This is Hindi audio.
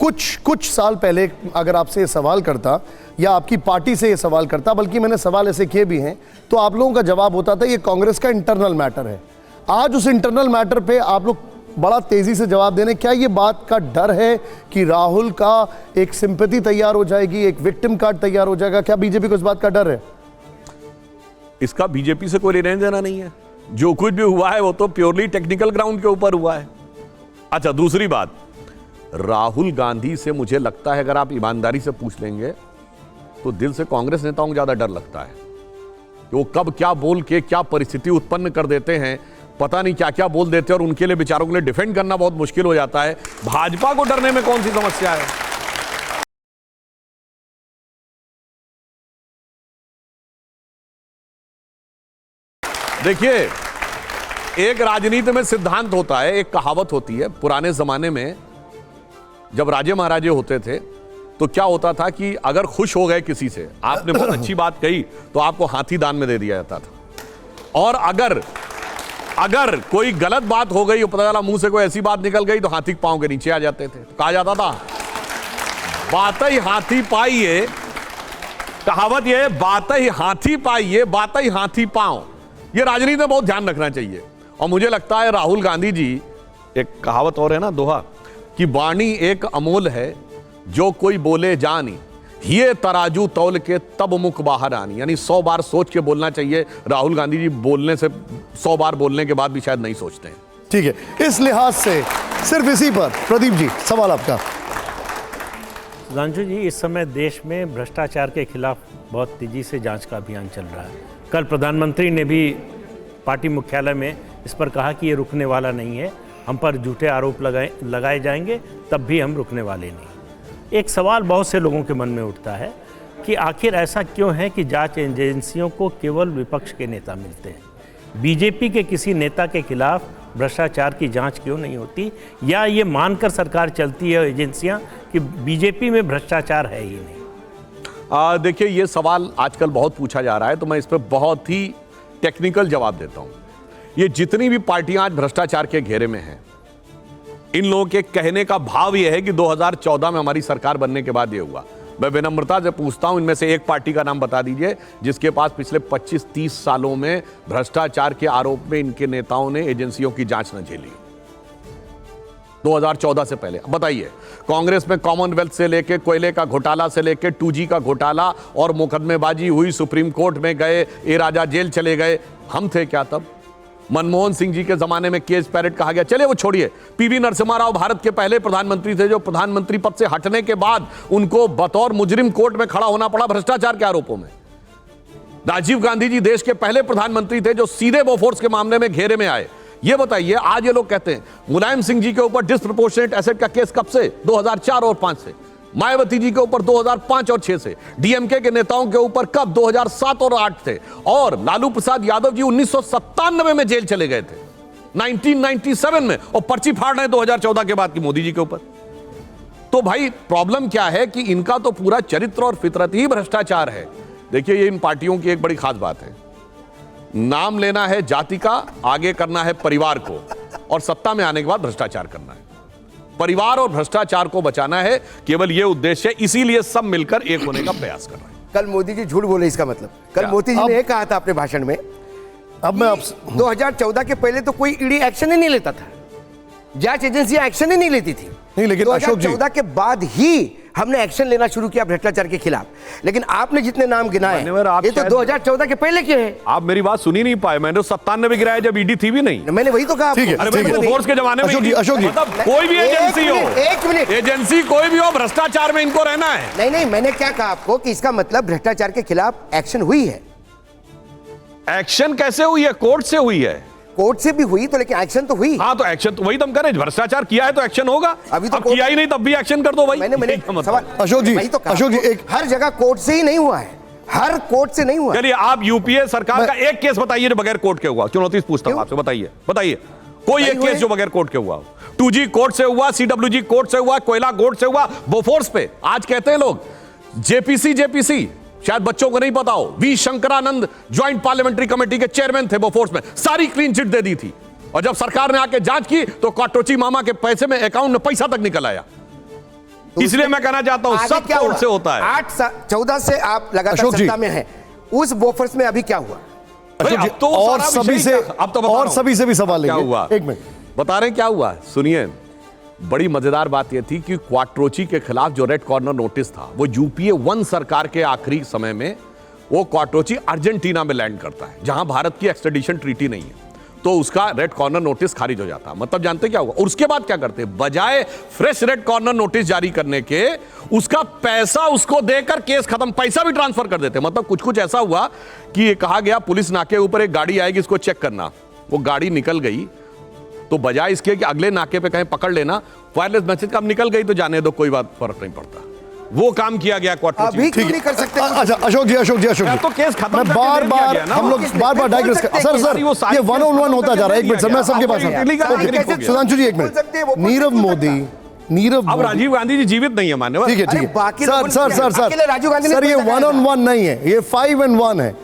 कुछ साल पहले अगर आपसे ये सवाल करता या आपकी पार्टी से ये सवाल करता, बल्कि मैंने सवाल ऐसे किए भी हैं, तो आप लोगों का जवाब होता था ये कांग्रेस का इंटरनल मैटर है। आज उस इंटरनल मैटर पे आप लोग बड़ा तेजी से जवाब देने, क्या ये बात का डर है कि राहुल का एक सिंपैथी तैयार हो जाएगी, एक विक्टिम कार्ड तैयार हो जाएगा? क्या बीजेपी को इस बात का डर है? इसका बीजेपी से कोई लेना देना नहीं है। जो कुछ भी हुआ है वो तो प्योरली टेक्निकल ग्राउंड के ऊपर हुआ है। अच्छा, दूसरी बात, राहुल गांधी से मुझे लगता है अगर आप ईमानदारी से पूछ लेंगे तो दिल से कांग्रेस नेताओं को ज्यादा डर लगता है कि वो कब क्या बोल के क्या परिस्थिति उत्पन्न कर देते हैं, पता नहीं क्या क्या बोल देते हैं, और उनके लिए बेचारों के लिए डिफेंड करना बहुत मुश्किल हो जाता है। भाजपा को डरने में कौन सी समस्या है? देखिए, एक राजनीति में सिद्धांत होता है, एक कहावत होती है। पुराने जमाने में जब राजे महाराजे होते थे तो क्या होता था कि अगर खुश हो गए किसी से, आपने बहुत अच्छी बात कही, तो आपको हाथी दान में दे दिया जाता था। और अगर कोई गलत बात हो गई, पता चला मुंह से कोई ऐसी बात निकल गई, तो हाथी के पांव के नीचे आ जाते थे। तो कहा जाता था बात ही हाथी पाइए, कहावत ये, बात ही हाथी पाइए, बात ही हाथी पांव। ये राजनीति में बहुत ध्यान रखना चाहिए। और मुझे लगता है राहुल गांधी जी, एक कहावत और है ना, दोहा, कि वाणी एक अमोल है, जो कोई बोले जानी, ये तराजू तौल के तब मुख बाहर आनी। यानी 100 बार सोच के बोलना चाहिए। राहुल गांधी जी बोलने से 100 बार बोलने के बाद भी शायद नहीं सोचते हैं। ठीक है, इस लिहाज से सिर्फ इसी पर प्रदीप जी सवाल आपका। सुधांशु जी, इस समय देश में भ्रष्टाचार के खिलाफ बहुत तेजी से जांच का अभियान चल रहा है। कल प्रधानमंत्री ने भी पार्टी मुख्यालय में इस पर कहा कि ये रुकने वाला नहीं है, हम पर झूठे आरोप लगाए जाएंगे तब भी हम रुकने वाले नहीं। एक सवाल बहुत से लोगों के मन में उठता है कि आखिर ऐसा क्यों है कि जांच एजेंसियों को केवल विपक्ष के नेता मिलते हैं? बीजेपी के किसी नेता के खिलाफ भ्रष्टाचार की जांच क्यों नहीं होती? या ये मानकर सरकार चलती है एजेंसियां कि बीजेपी में भ्रष्टाचार है ही नहीं? देखिए, ये सवाल आजकल बहुत पूछा जा रहा है, तो मैं इस पर बहुत ही टेक्निकल जवाब देता हूं। ये जितनी भी पार्टियां आज भ्रष्टाचार के घेरे में हैं, इन लोगों के कहने का भाव यह है कि 2014 में हमारी सरकार बनने के बाद ये हुआ। मैं विनम्रता से पूछता हूं, इनमें से एक पार्टी का नाम बता दीजिए जिसके पास पिछले 25-30 सालों में भ्रष्टाचार के आरोप में इनके नेताओं ने एजेंसियों की जांच न झेली 2014 से पहले। बताइए, कांग्रेस में कॉमनवेल्थ से लेके कोयले का घोटाला से लेके 2G का घोटाला और मुकदमेबाजी हुई, सुप्रीम कोर्ट में गए, ए राजा जेल चले गए। हम थे क्या तब? मनमोहन सिंह जी के जमाने में केस पैरेड कहा गया, चलिए वो छोड़िए। पीवी नरसिम्हा राव भारत के पहले प्रधानमंत्री थे, जो प्रधानमंत्री पद से हटने के बाद उनको बतौर मुजरिम कोर्ट में खड़ा होना पड़ा भ्रष्टाचार के आरोपों में। राजीव गांधी जी देश के पहले प्रधानमंत्री थे जो सीधे बोफोर्स के मामले में घेरे में आए। ये बताइए, आज ये लोग कहते हैं मुलायम सिंह जी के ऊपर डिस्प्रपोर्शनेट एसेट का केस कब से? 2004 और 5 से। मायावती जी के ऊपर 2005 और 6 से। डीएमके के नेताओं के ऊपर कब? 2007 और 8 थे। और लालू प्रसाद यादव जी 1997 में जेल चले गए थे, 1997 में, और पर्ची फाड़ रहे हैं 2014 के बाद की मोदी जी के ऊपर। तो भाई प्रॉब्लम क्या है कि इनका तो पूरा चरित्र और फितरत ही भ्रष्टाचार है। देखिए, ये इन पार्टियों की एक बड़ी खास बात है, नाम लेना है जाति का, आगे करना है परिवार को, और सत्ता में आने के बाद भ्रष्टाचार करना है। परिवार और भ्रष्टाचार को बचाना है, केवल यह उद्देश्य है, इसीलिए सब मिलकर एक होने का प्रयास कर रहे हैं। कल मोदी जी झूठ बोले, इसका मतलब कल मोदी जी ने ये कहा था अपने भाषण में, अब मैं 2014 के पहले तो कोई ईडी एक्शन ही नहीं लेता था, जांच एजेंसियां एक्शन ही नहीं लेती थी। नहीं, लेकिन अशोक जी, 2014 के बाद ही हमने एक्शन लेना शुरू किया भ्रष्टाचार के खिलाफ। लेकिन आपने जितने नाम गिनाए ये तो 2014 के पहले के हैं। आप मेरी बात सुनी नहीं पाए। मैंने तो 97 में गिराया जब ईडी थी भी नहीं। मैंने वही तो कहा। ठीक है, फोर्स के जमाने में अशोक जी, मतलब कोई भी एजेंसी हो, एक मिनट, एजेंसी कोई भी हो, भ्रष्टाचार में इनको रहना है। नहीं, मैंने क्या कहा आपको कि इसका मतलब भ्रष्टाचार के खिलाफ एक्शन हुई है। एक्शन कैसे हुई है? कोर्ट से हुई है। कोर्ट से भी हुई तो, लेकिन एक्शन तो हुई। हाँ, तो एक्शन तो वही तुम करें, भ्रष्टाचार किया है तो एक्शन होगा। अभी तो किया ही नहीं तब भी एक्शन कर दो भाई। मैंने सवाल अशोक जी, तो अशोक जी, एक हर जगह कोर्ट से ही नहीं हुआ है, हर कोर्ट से नहीं हुआ। चलिए, आप यूपीए सरकार का एक केस बताइए जो बगैर कोर्ट के हुआ। चुनौती पूछता हूं आपसे, बताइए कोई एक केस जो बगैर कोर्ट के हुआ। 2G कोर्ट से हुआ, CWG कोर्ट से हुआ, कोयला कोर्ट से हुआ, बोफोर्स पे। आज कहते हैं लोग जेपीसी, शायद बच्चों को नहीं पता हो, V Shankaranand joint parliamentary committee के चेयरमैन थे बोफोर्स में, सारी क्लीन चिट दे दी थी। और जब सरकार ने आके जांच की तो काटोची मामा के पैसे में, अकाउंट में पैसा तक निकल आया। इसलिए मैं कहना चाहता हूं आगे सब क्या कोर्ट हुआ? से होता है। 14 से आप लगातार अशोक जी। सत्ता में हैं, उस बोफर्स में अभी क्या हुआ? भाई, अशोक जी, अब तो और सारा सभी विषय से अब तो बता और रहा हूं। सभी से भी सवाल क्या लेंगे। हुआ? एक मिनट बता रहे हैं क्या हुआ, सुनिए। बड़ी मजेदार बात यह थी कि क्वाट्रोची के खिलाफ जो रेड कॉर्नर नोटिस था वो यूपीए 1 सरकार के आखिरी समय में, वो क्वाट्रोची अर्जेंटीना में लैंड करता है जहां भारत की एक्सट्रेडिशन ट्रीटी नहीं है, तो उसका रेड कॉर्नर नोटिस खारिज हो जाता है। मतलब जानते क्या हुआ? और उसके बाद क्या करते, बजाय फ्रेश रेड कॉर्नर नोटिस जारी करने के उसका पैसा उसको देकर केस खत्म, पैसा भी ट्रांसफर कर देते। मतलब कुछ कुछ ऐसा हुआ कि ये कहा गया पुलिस नाके ऊपर एक गाड़ी आएगी इसको चेक करना, वो गाड़ी निकल गई, तो बजाय इसके कि अगले नाके पे कहीं पकड़ लेना, वायरलेस मैसेज का अब निकल गई तो जाने दो, कोई बात फर्क नहीं पड़ता। वो काम किया गया क्वाट्रोची। अभी क्यों नहीं कर सकते? अच्छा अशोक जी तो केस खत्म मैं करके बार दे दिया बार गया ना। हम लोग बार बार डाइग्रेस कर सर ये 1-on-1 होता जा रहा है। एक मिनट सर, मैं सबके पास सुधांशु जी एक मिनट। नीरव अब राजीव गांधी जी जीवित नहीं है मान्यवर। ठीक है अरे बाकी सर लोगों ने सर किया। सर अकेले राजीव गांधी ने सर ये कोई लगाया 1-on-1 नहीं है, ये 5 and 1 है।